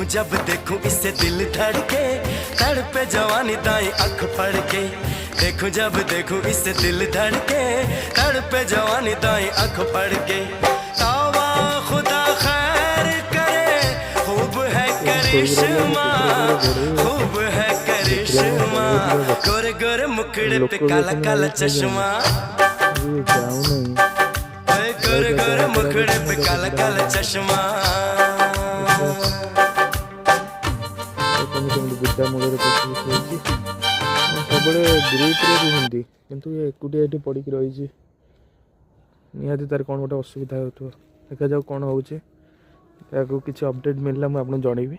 जब देखूं इससे दिल धड़के, तड़पे जवानी दाई अख फड़ के। देखूं जब देखूं इससे दिल धड़के, तड़पे जवानी दाई अख फड़ के। तौबा खुदा खैर करे, खूब है करिश्मा, खूब है करिश्मा। गोरे गोरे मुखड़े पे काला काला चश्मा, गोरे गोरे मुखड़े पे काला काला चश्मा। बुद्धा मूल सब ग्रुप रुहति किंतु ये एकुटिया ये पड़ी रही निहाती तार कौन गोटे असुविधा हो देखा जाऊ कौन हो किसी अपडेट मिलला मुझे आपको जनइबी।